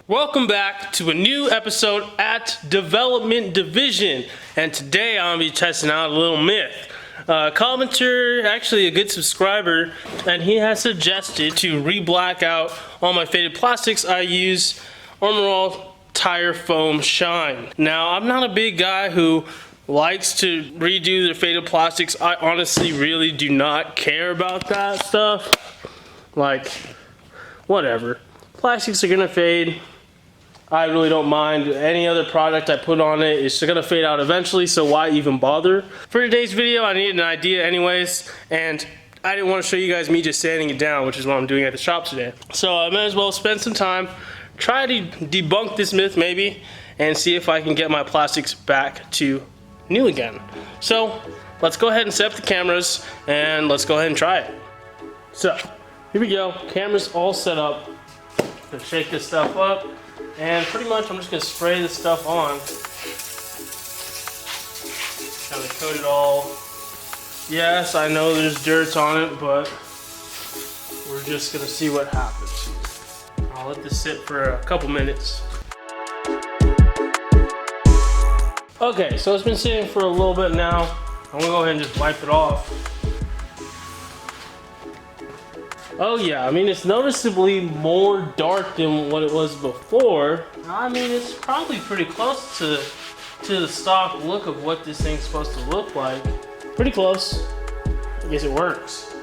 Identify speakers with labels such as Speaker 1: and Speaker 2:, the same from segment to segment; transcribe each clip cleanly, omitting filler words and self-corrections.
Speaker 1: Welcome back to a new episode at Development Division, and today I'm going to be testing out a little myth. Commenter, actually a good subscriber, and he has suggested to re-black out all my faded plastics. I use ArmorAll Tire Foam Shine. Now, I'm not a big guy who likes to redo the faded plastics. I honestly really do not care about that stuff. Like, whatever. Plastics are gonna fade. I really don't mind. Any other product I put on it is gonna fade out eventually, so why even bother? For today's video, I needed an idea anyways, and I didn't want to show you guys me just sanding it down, which is what I'm doing at the shop today. So I might as well spend some time, try to debunk this myth maybe, and see if I can get my plastics back to new again. So let's go ahead and set up the cameras, and let's go ahead and try it. So here we go, cameras all set up. Gonna shake this stuff up, and pretty much I'm just gonna spray this stuff on. Kind of coat it all. Yes, I know there's dirt on it, but we're just gonna see what happens. I'll let this sit for a couple minutes. Okay, so it's been sitting for a little bit now. I'm gonna go ahead and just wipe it off. Oh yeah, I mean, it's noticeably more dark than what it was before. I mean, it's probably pretty close to the stock look of what this thing's supposed to look like. Pretty close. I guess it works.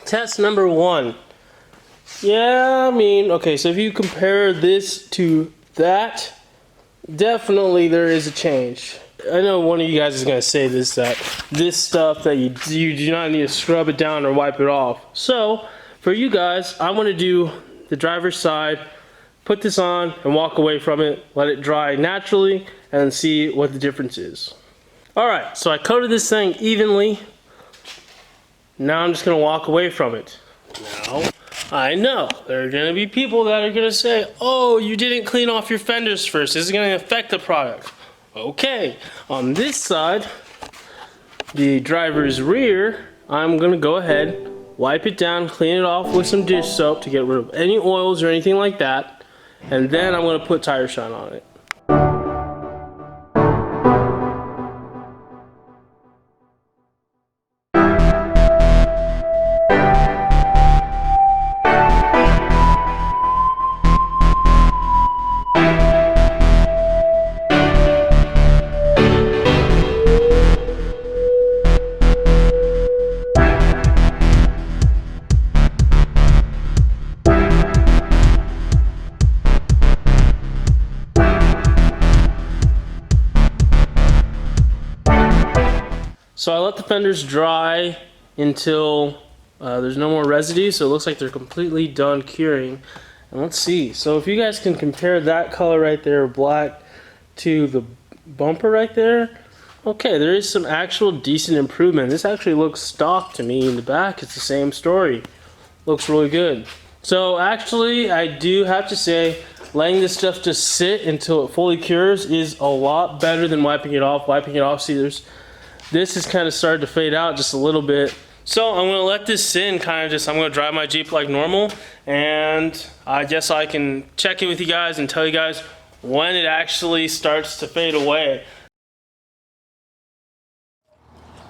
Speaker 1: Test number 1. Yeah, I mean, okay, so if you compare this to that, definitely there is a change. I know one of you guys is going to say this, that this stuff that you do not need to scrub it down or wipe it off. So for you guys, I want to do the driver's side, put this on and walk away from it, let it dry naturally, and see what the difference is. Alright, so I coated this thing evenly. Now I'm just going to walk away from it. Now, I know there are going to be people that are going to say, oh, you didn't clean off your fenders first. This is going to affect the product. Okay, on this side, the driver's rear, I'm going to go ahead, wipe it down, clean it off with some dish soap to get rid of any oils or anything like that, and then I'm going to put tire shine on it. So I let the fenders dry until there's no more residue, so it looks like they're completely done curing. And let's see, so if you guys can compare that color right there, black, to the bumper right there, okay, there is some actual decent improvement. This actually looks stock to me. In the back, it's the same story. Looks really good. So actually, I do have to say, letting this stuff just sit until it fully cures is a lot better than wiping it off. Wiping it off, see, this is kind of started to fade out just a little bit. So I'm gonna let this sit and kind of just, I'm gonna drive my Jeep like normal, and I guess I can check in with you guys and tell you guys when it actually starts to fade away.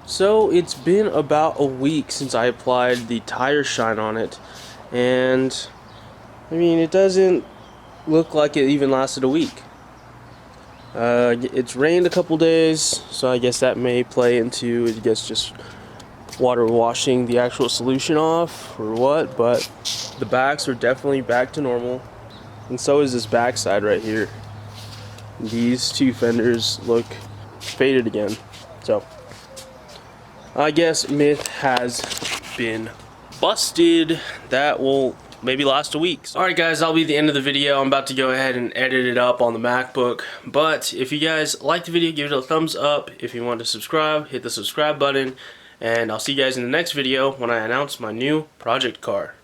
Speaker 1: So it's been about a week since I applied the tire shine on it, and I mean, it doesn't look like it even lasted a week. It's rained a couple days, so I guess that may play into, I guess, just water washing the actual solution off or what, but the backs are definitely back to normal, and so is this back side right here. These two fenders look faded again, so I guess myth has been busted. That will maybe last a week. Alright guys, that'll be the end of the video. I'm about to go ahead and edit it up on the MacBook. But if you guys liked the video, give it a thumbs up. If you want to subscribe, hit the subscribe button. And I'll see you guys in the next video when I announce my new project car.